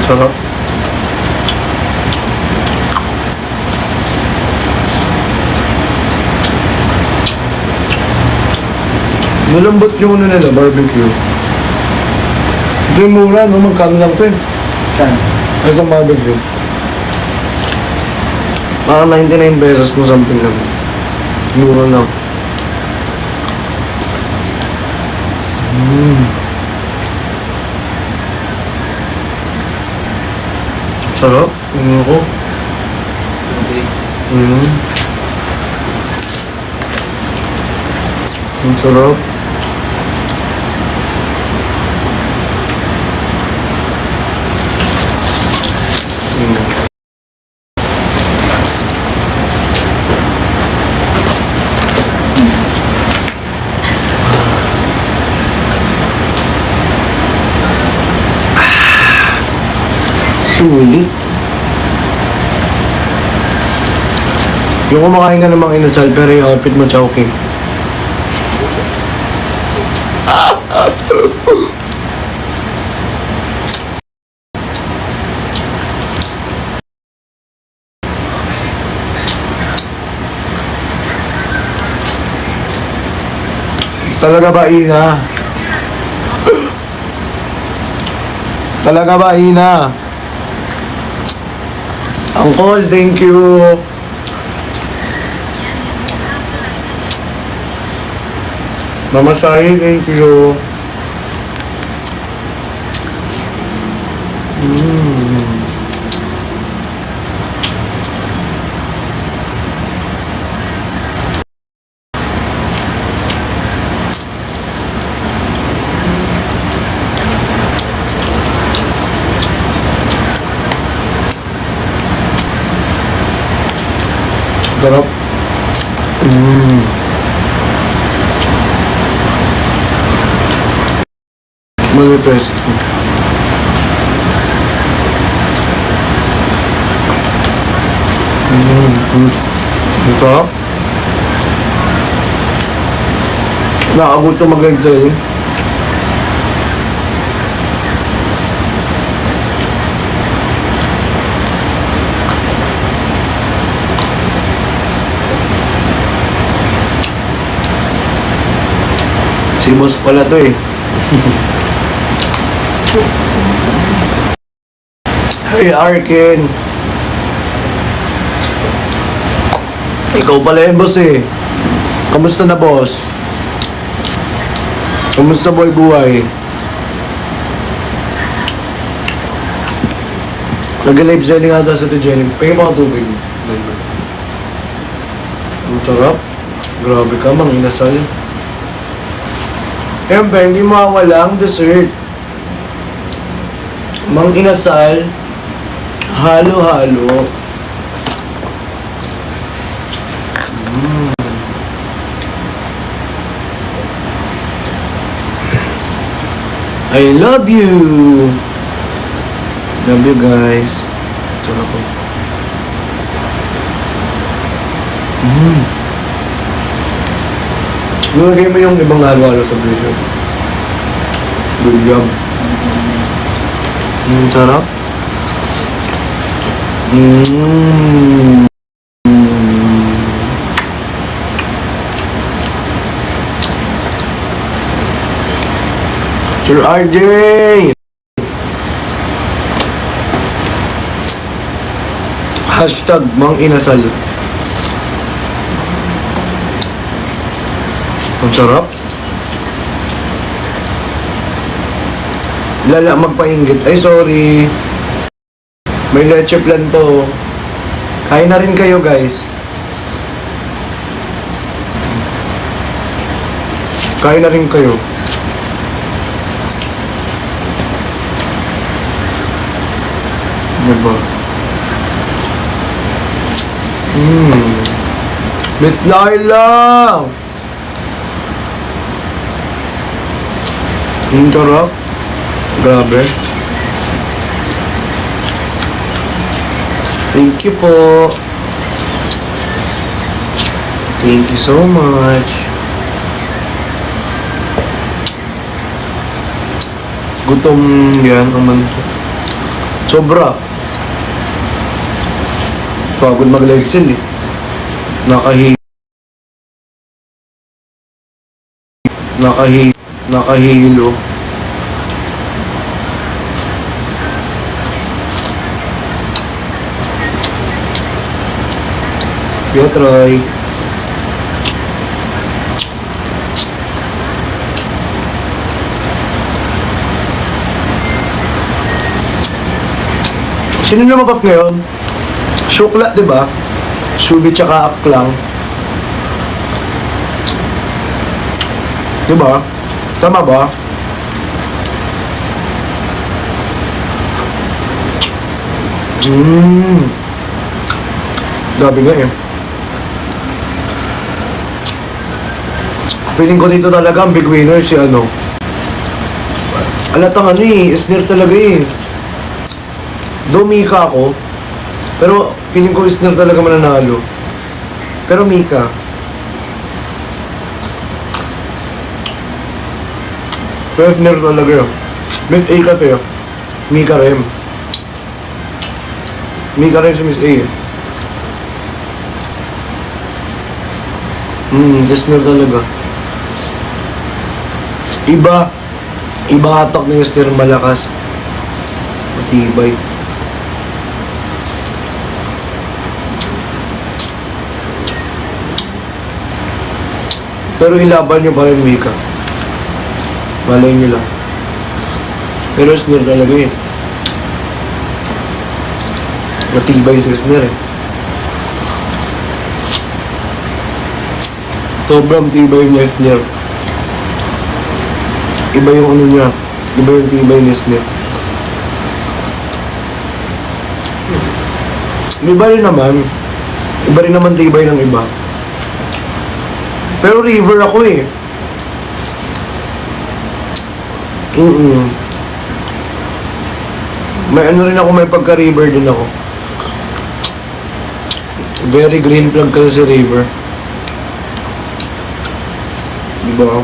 Sarap. Malambot yung ano nila, barbecue. Ito yung mura, no? Magkano lang ito eh. Saan? Itong barbecue. Parang 99 pesos mo something lang. Mura lang. Sarap. Ko. Okay. Ang sarap. Sulit. Yung kumakain ka namang inasal pero yung outfit mo chowking. Talaga ba, Ina? Talaga ba, Ina? Uncle, thank you. Mama Sai, thank you. Sarap. Manifest. Ito. Nakagusto mag-exile. Si boss pala to eh. Hey Arkin. Ikaw pala yung boss eh. Kamusta na boss? Kamusta boy buhay? Nag-live selling ata sa Tijenic. Pahing mga tubig. Ang sarap. Grabe ka, mang inasal. Siyempre, hindi mawala ang dessert. Mang inasal, halo-halo. I love you! Love you guys. Sarap po. Nilagay mo yung ibang halo-halo sa blender. Good job. Sarap. Sir RJ! Hashtag Mang Inasal. Ang sarap. Lala magpainggit. Ay, sorry. May leche plan to. Kain na rin kayo, guys. Kain na rin kayo. Diba? Miss Laila! Ang sarap. Grabe. Thank you po. Thank you so much. Gutom yan, aman ko. Sobra. Pagod mag-Excel eh. Nakahilo. Troy. Sino na mag-off ngayon? Shukla, di ba? Subi tsaka Aklang. Di ba? Tama ba? Gabi nga eh. Feeling ko dito talaga ang big winner si ano. Alatang ano eh, Isner talaga eh. Do Mika ako, pero feeling ko Isner talaga mananalo. Pero Mika. Pero Isner talaga yun. Miss A kasi yun. Mika rin. Mika rin si Miss A eh. Isner talaga. Iba atak ni Esther, malakas. Matibay. Pero ilaban nyo pa rin, Mika. Malay nyo lang. Pero Esther talaga eh. Matibay si Esther eh. Sobrang tibay niya Esther. Iba yung ano niya. Iba yung tibay ni Snip. Iba rin naman. Iba rin naman tibay ng iba. Pero river ako eh. May ano rin ako, may pagka-river din ako. Very green flag kasi si river. Diba?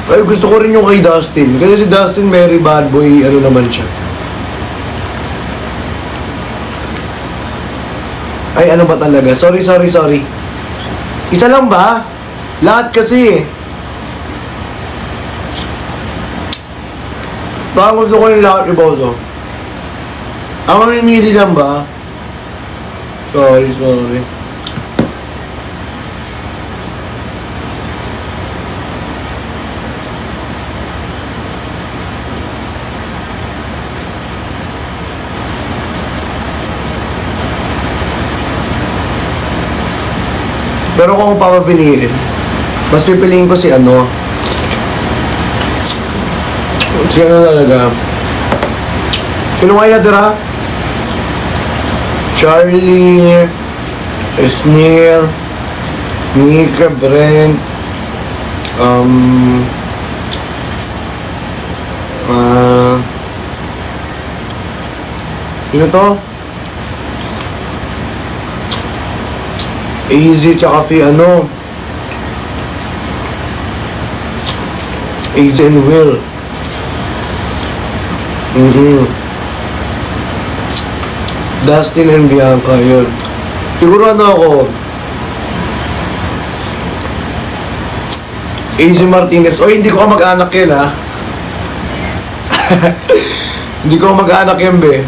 Ay, gusto ko rin yung kay Dustin. Kasi si Dustin, very bad boy, ano naman siya. Ay, ano ba talaga? Sorry. Isa lang ba? Lahat kasi. Baka gusto ko yung lahat iboso. Ako namimili lang ba? Sorry. Pero kung papapiliin, mas pipiliin ko si ano. Si ano talaga. Sino kayo natira? Charlie, Esnir, Mika, Brent, sino to? Easy tsaka si ano, Easy and Will. Dustin and Bianca, yun. Siguro ano ako, AJ Martinez. O, hindi ko mag-anak yan, ha? Hindi ko mag-anak yan, be.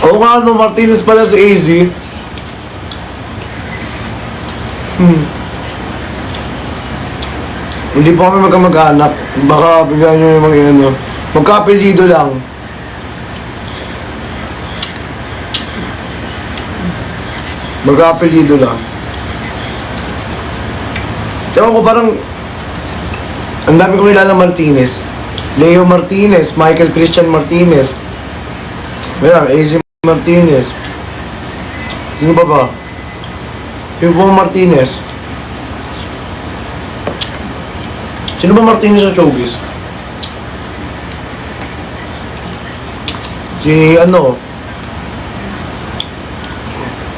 Oo nga, no, Martinez pala si AZ. Hindi pa kami mag-anak. Baka bigyan nyo yung mga ano. Magka-apelyido lang. Magka-apelyido lang. Ewan ko, parang ang dami kong kilala Martinez. Leo Martinez, Michael Christian Martinez. Mayroon, AZ Martinez. Sino ba? Sino ba Martinez? Sino ba Martinez sa showbiz? Si ano?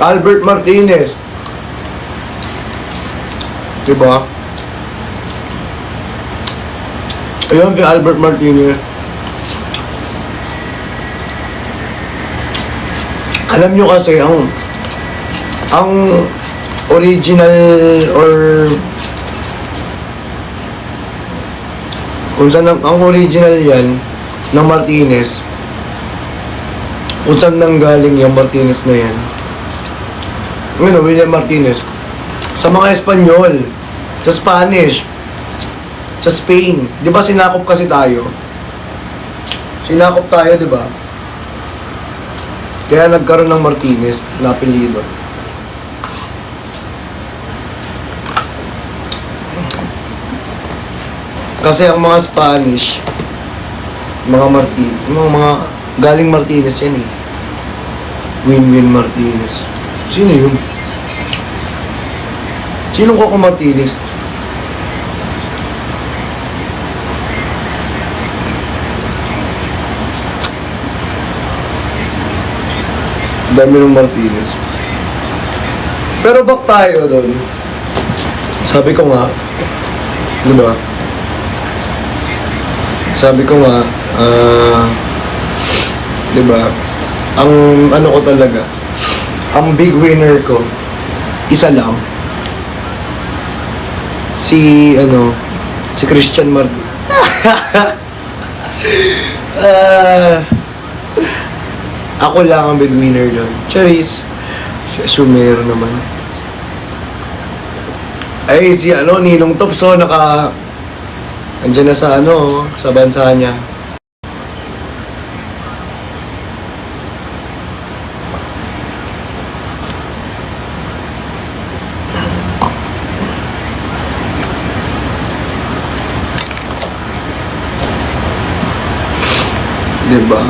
Albert Martinez. Diba? Ayun, kay Albert Martinez. Alam nyo kasi, ang original or kung saan ang original yan ng Martinez, kung saan nanggaling yung Martinez na yan, William Martinez, sa mga Espanyol, sa Spanish, sa Spain. Di ba sinakop kasi tayo? Sinakop tayo, di ba? Kaya nagkaroon ng Martinez na apelyido. Kasi ang mga Spanish, mga galing Martinez yan eh. Win-Win Martinez. Sino yun? Sinong Coco Martinez? Dami ng Martinez. Pero back tayo doon. Sabi ko nga, di ba? Sabi ko nga, di ba? Ang ano ko talaga, ang big winner ko, isa lang. Si Christian Martinez. Ako lang ang big winner doon. Charis. Sumero naman. Ay, si Ninong Topso, andyan na sa sa bansa niya. Diba?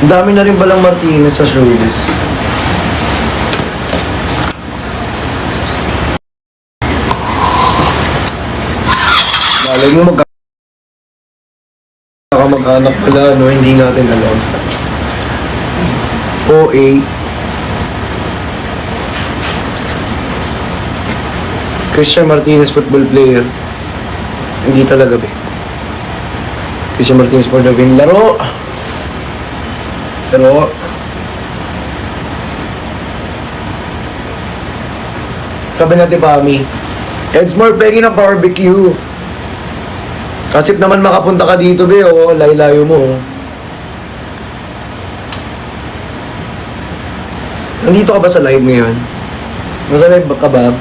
Ang dami na rin palang Martinez sa showbiz. Malay mo magkamag-anak pala, hindi natin alam. OA. Christian Martinez, football player. Hindi talaga be. Christian Martinez for the win. Laro! Pero sabi natin Pami, Edsmore Peggy na barbecue. Kasip naman makapunta ka dito be, layo-layo mo. Nandito ka ba sa live ngayon? Nasa live ka ba?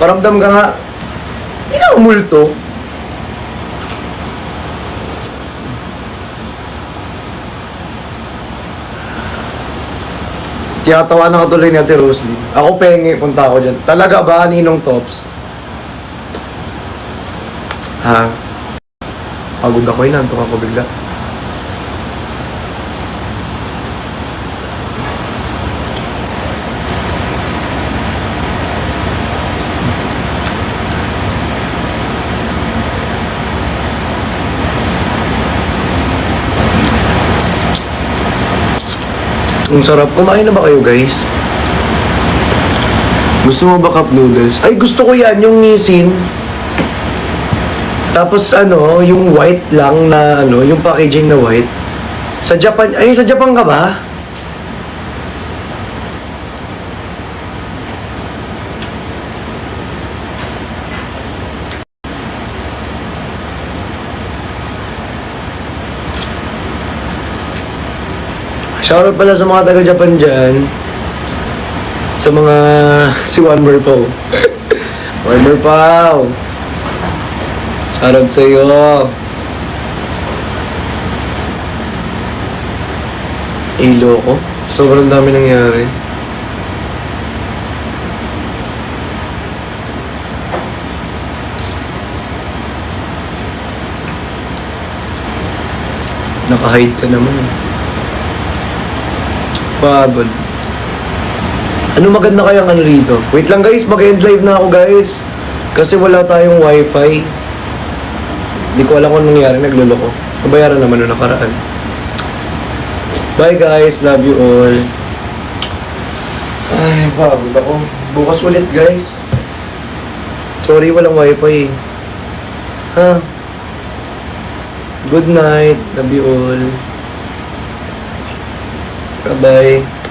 Paramdam ka nga, hindi na umulto. Tiyatawa na katuloy ni Ate Rosalie. Ako pengi, punta ako dyan. Talaga ba, Ninong Tops? Ha? Pagod ako, inantok ako bigla. Ang sarap. Kumain na ba kayo, guys? Gusto mo ba cup noodles? Ay, gusto ko yan, yung Nissin. Tapos yung white lang na yung packaging na white. Sa Japan, sa Japan ka ba? Shoutout pala sa mga taga-Japan dyan. Sa mga si Wanmer Pao. Wanmer Pao. Shoutout sa iyo. Loko. Sobrang dami nangyari. Naka-hide ka naman eh. Pagod. Ano maganda kayang rito? Wait lang guys, mag-end live na ako guys. Kasi wala tayong wifi. Hindi ko alam kung nangyari, nagluloko. Nabayaran naman nung nakaraan. Bye guys, love you all. Ay, pagod ako. Bukas ulit guys. Sorry, walang wifi. Ha? Good night. Love you all. Bye-bye.